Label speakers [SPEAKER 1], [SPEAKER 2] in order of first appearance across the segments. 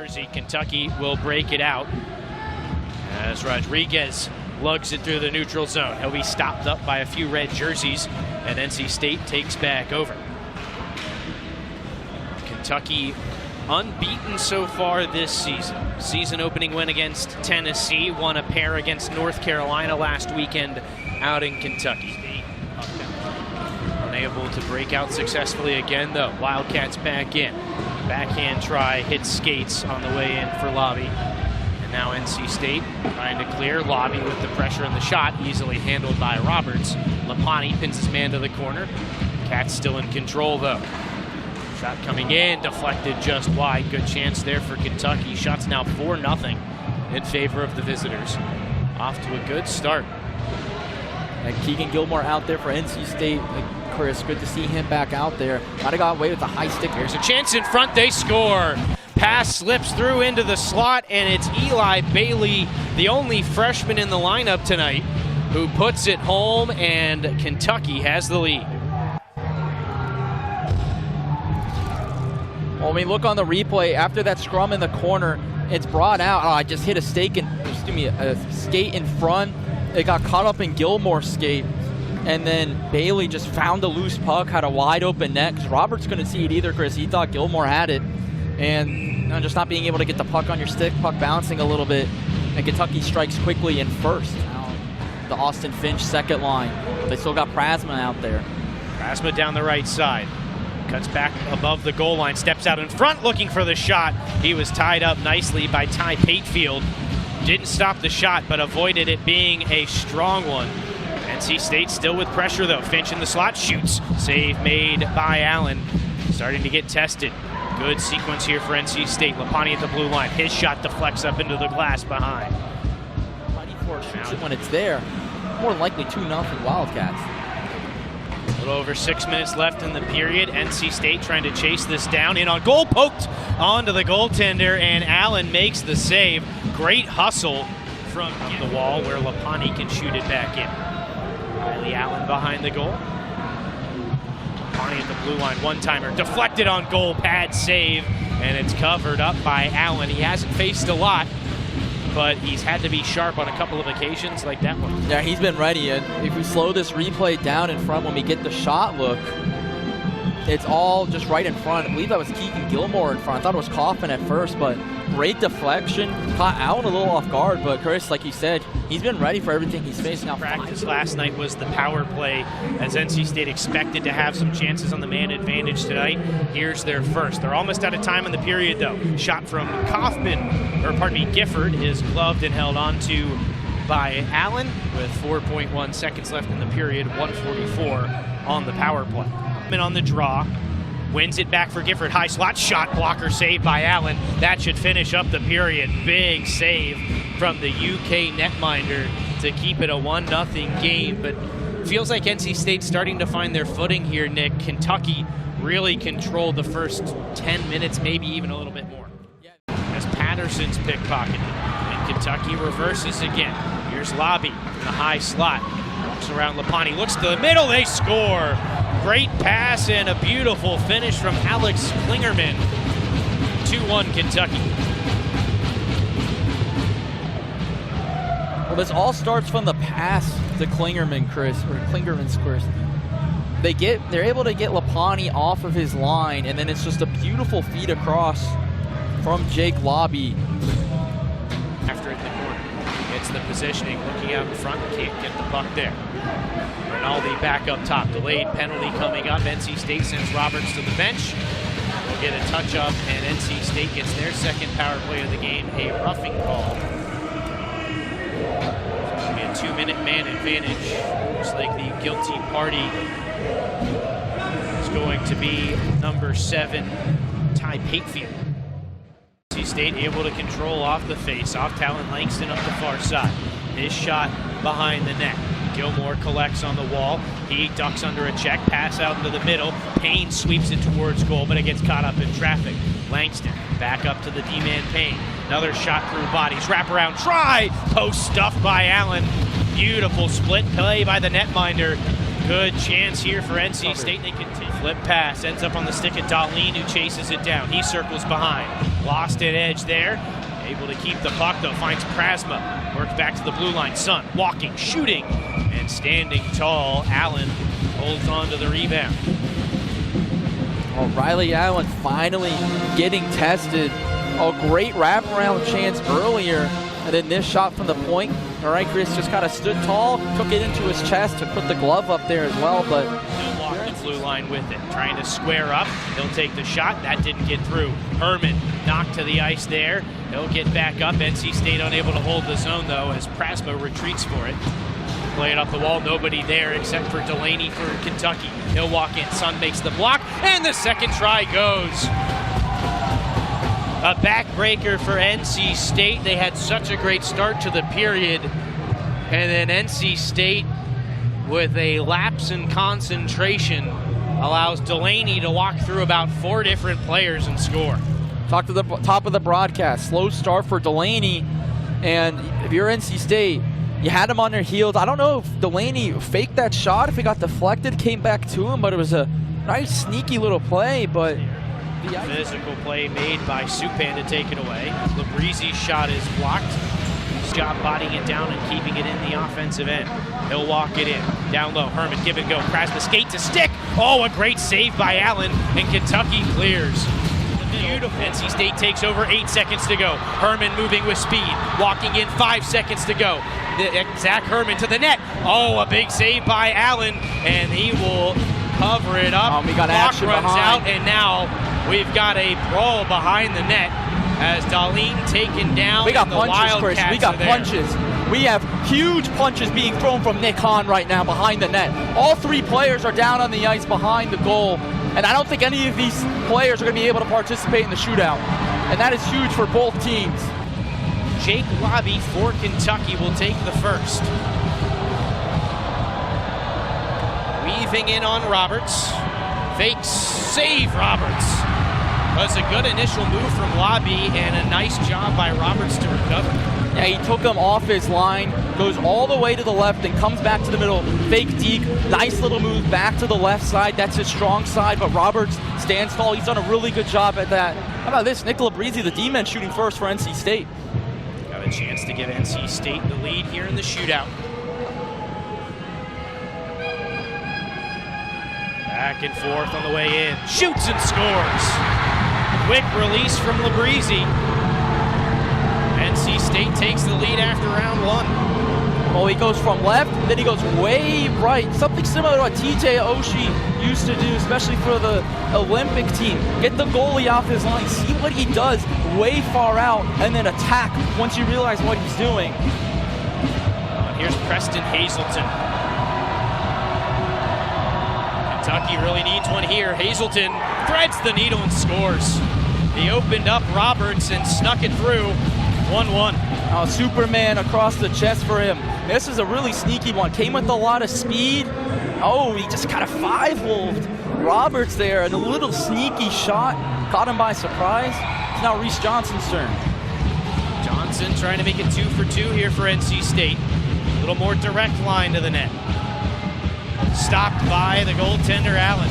[SPEAKER 1] jersey. Kentucky will break it out as Rodriguez lugs it through the neutral zone. He'll be stopped up by a few red jerseys, and NC State takes back over. Kentucky unbeaten so far this season. Season opening win against Tennessee, won a pair against North Carolina last weekend out in Kentucky. Unable to break out successfully again though. Wildcats back in. Backhand try, hits skates on the way in for Lobby. And now NC State trying to clear. Lobby with the pressure and the shot, easily handled by Roberts. Lapani pins his man to the corner. Cats still in control though. Shot coming in, deflected just wide. Good chance there for Kentucky. Shots now 4-0 in favor of the visitors. Off to a good start.
[SPEAKER 2] And Keegan Gilmore out there for NC State. Chris, good to see him back out there. Might have got away with a high stick.
[SPEAKER 1] There's a chance in front, they score. Pass slips through into the slot, and it's Eli Bailey, the only freshman in the lineup tonight, who puts it home, and Kentucky has the lead.
[SPEAKER 2] Well, when we look on the replay, after that scrum in the corner, it's brought out. Oh, I just hit a skate in front. It got caught up in Gilmore's skate. And then Bailey just found a loose puck, had a wide open net, because Roberts couldn't see it either, Chris. He thought Gilmore had it. And just not being able to get the puck on your stick, puck bouncing a little bit. And Kentucky strikes quickly in first. Now the Austin Finch second line. They still got Prasma out there.
[SPEAKER 1] Prasma down the right side. Cuts back above the goal line, steps out in front looking for the shot. He was tied up nicely by Ty Patefield. Didn't stop the shot, but avoided it being a strong one. NC State still with pressure though. Finch in the slot, shoots. Save made by Allen. Starting to get tested. Good sequence here for NC State. Lapani at the blue line. His shot deflects up into the glass behind.
[SPEAKER 2] Shoots it when it's there. More than likely 2-0 Wildcats.
[SPEAKER 1] A little over 6 minutes left in the period. NC State trying to chase this down. In on goal, poked onto the goaltender, and Allen makes the save. Great hustle from the wall where Lapani can shoot it back in. Riley Allen behind the goal. Lapani at the blue line, one-timer. Deflected on goal, pad save, and it's covered up by Allen. He hasn't faced a lot, but he's had to be sharp on a couple of occasions like that one.
[SPEAKER 2] Yeah, he's been ready. And if we slow this replay down in front when we get the shot look, it's all just right in front. I believe that was Keegan Gilmore in front. I thought it was Kaufman at first, but great deflection. Caught Allen a little off guard, but Chris, like you said, he's been ready for everything he's facing now.
[SPEAKER 1] Practice last night was the power play, as NC State expected to have some chances on the man advantage tonight. Here's their first. They're almost out of time in the period though. Shot from Gifford is gloved and held onto by Allen with 4.1 seconds left in the period, 1:44 on the power play. On the draw, wins it back for Gifford. High slot shot, blocker saved by Allen. That should finish up the period. Big save from the UK netminder to keep it a 1-0 game. But feels like NC State's starting to find their footing here, Nick. Kentucky really controlled the first 10 minutes, maybe even a little bit more. As Patterson's pickpocketed, and Kentucky reverses again. Here's Lobby in the high slot. Walks around Lapani, looks to the middle, they score! Great pass and a beautiful finish from Alex Klingerman. 2-1 Kentucky.
[SPEAKER 2] Well, this all starts from the pass to Klingerman, Chris, or Klingerman's Chris. They're able to get Lapani off of his line, and then it's just a beautiful feed across from Jake Lobby.
[SPEAKER 1] After it in the corner, gets the positioning, looking out in front, can't get the puck there. Rinaldi back up top, delayed penalty coming up. NC State sends Roberts to the bench. We'll get a touch up, and NC State gets their second power play of the game, a roughing call. It'll be a 2-minute man advantage. Looks like the guilty party is going to be number 7, Ty Patefield. NC State able to control off the face-off. Talon Langston up the far side. His shot behind the net. Gilmore collects on the wall. He ducks under a check, pass out into the middle. Payne sweeps it towards goal, but it gets caught up in traffic. Langston back up to the D-man Payne. Another shot through bodies. Wraparound try. Post stuffed by Allen. Beautiful split play by the netminder. Good chance here for NC State. They continue. Flip pass, ends up on the stick of Darlene, who chases it down. He circles behind. Lost at edge there. Able to keep the puck, though. Finds Prasma. Works back to the blue line. Sun walking, shooting, and standing tall. Allen holds on to the rebound.
[SPEAKER 2] Well, Riley Allen finally getting tested. A great wraparound chance earlier. And then this shot from the point. All right, Chris just kind of stood tall, took it into his chest to put the glove up there as well, but
[SPEAKER 1] he'll walk the blue line with it, trying to square up. He'll take the shot. That didn't get through. Herman knocked to the ice there. He'll get back up. NC State unable to hold the zone, though, as Prasma retreats for it. Play it up the wall. Nobody there except for Delaney for Kentucky. He'll walk in. Sun makes the block, and the second try goes. A backbreaker for NC State. They had such a great start to the period. And then NC State, with a lapse in concentration, allows Delaney to walk through about 4 different players and score.
[SPEAKER 2] Talk to the top of the broadcast. Slow start for Delaney. And if you're NC State, you had him on their heels. I don't know if Delaney faked that shot, if it got deflected, came back to him, but it was a nice, sneaky little play. But
[SPEAKER 1] physical play made by Supan to take it away. Labreezi's shot is blocked. Job bodying it down and keeping it in the offensive end. He'll walk it in. Down low, Herman, give and go. Prasma skate to stick. Oh, a great save by Allen, and Kentucky clears. Beautiful. NC State takes over, 8 seconds to go. Herman moving with speed. Walking in, 5 seconds to go. Zach Herman to the net. Oh, a big save by Allen, and he will cover it up.
[SPEAKER 2] We got action
[SPEAKER 1] runs
[SPEAKER 2] behind.
[SPEAKER 1] out, and now we've got a brawl behind the net as Darlene taken down.
[SPEAKER 2] We got punches,
[SPEAKER 1] Chris.
[SPEAKER 2] We got punches. We have huge punches being thrown from Nick Hahn right now behind the net. All 3 players are down on the ice behind the goal, and I don't think any of these players are going to be able to participate in the shootout, and that is huge for both teams.
[SPEAKER 1] Jake Lobby for Kentucky will take the first. Weaving in on Roberts. Fakes, save Roberts. Was a good initial move from Lobby and a nice job by Roberts to recover.
[SPEAKER 2] Yeah, he took him off his line, goes all the way to the left and comes back to the middle. Fake deke, nice little move back to the left side. That's his strong side, but Roberts stands tall. He's done a really good job at that. How about this? Nick Labreezi, the D-man, shooting first for NC State.
[SPEAKER 1] Got a chance to give NC State the lead here in the shootout. Back and forth on the way in. Shoots and scores. Quick release from Labreezi. NC State takes the lead after round 1.
[SPEAKER 2] Well, he goes from left, then he goes way right. Something similar to what TJ Oshie used to do, especially for the Olympic team. Get the goalie off his line, see what he does way far out, and then attack once you realize what he's doing.
[SPEAKER 1] Here's Preston Hazelton. Kentucky really needs one here. Hazelton threads the needle and scores. He opened up Roberts and snuck it through. 1-1.
[SPEAKER 2] Superman across the chest for him. This is a really sneaky one. Came with a lot of speed. Oh, he just kind of 5-holed Roberts there. And a little sneaky shot. Caught him by surprise. It's now Reese Johnson's turn.
[SPEAKER 1] Johnson trying to make it 2 for 2 here for NC State. A little more direct line to the net. Stopped by the goaltender, Allen.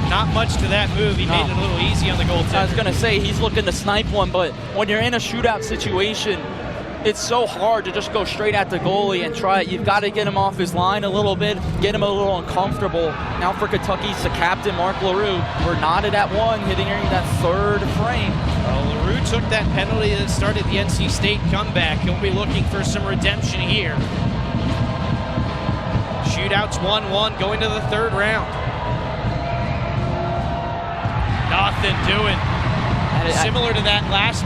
[SPEAKER 1] Not much to that move. He made it a little easy on the goaltender.
[SPEAKER 2] I was going to say, he's looking to snipe one, but when you're in a shootout situation, it's so hard to just go straight at the goalie and try it. You've got to get him off his line a little bit, get him a little uncomfortable. Now for Kentucky, it's the captain, Mark LaRue. We're knotted at 1, hitting that 3rd frame.
[SPEAKER 1] Well, LaRue took that penalty that started the NC State comeback. He'll be looking for some redemption here. Shootouts 1-1 going to the 3rd round. Nothing doing. Similar to that last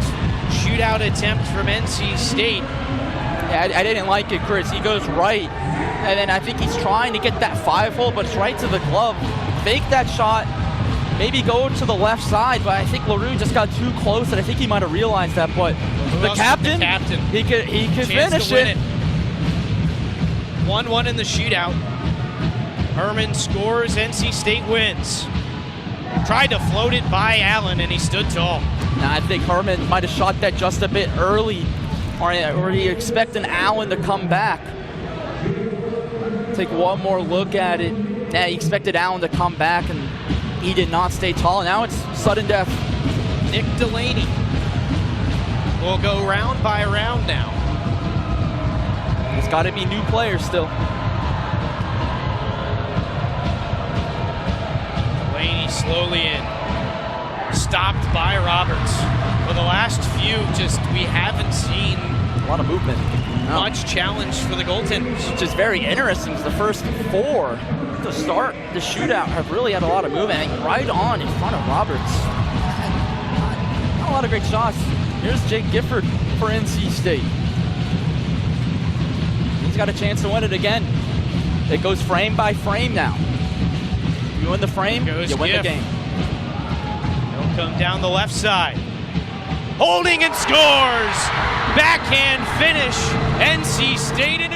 [SPEAKER 1] shootout attempt from NC State.
[SPEAKER 2] Yeah, I didn't like it, Chris. He goes right, and then I think he's trying to get that 5-hole, but it's right to the glove. Fake that shot, maybe go to the left side, but I think LaRue just got too close, and I think he might have realized that. But the captain, he could finish it.
[SPEAKER 1] 1-1 in the shootout. Herman scores, NC State wins. Tried to float it by Allen, and he stood tall.
[SPEAKER 2] Now, I think Herman might have shot that just a bit early, or he expecting Allen to come back. Take one more look at it. net. He expected Allen to come back, and he did not stay tall. Now it's sudden death.
[SPEAKER 1] Nick Delaney will go round by round now.
[SPEAKER 2] There's got to be new players still.
[SPEAKER 1] Delaney slowly in. Stopped by Roberts. For the last few, we haven't seen
[SPEAKER 2] A lot of movement. No.
[SPEAKER 1] much challenge for the goaltenders.
[SPEAKER 2] Which is very interesting, because the first 4 to start the shootout have really had a lot of movement. And right on in front of Roberts. Not a lot of great shots. Here's Jake Gifford for NC State. He's got a chance to win it again. It goes frame by frame now. You win the frame, you win the game.
[SPEAKER 1] He'll come down the left side. Holding and scores! Backhand finish. NC State in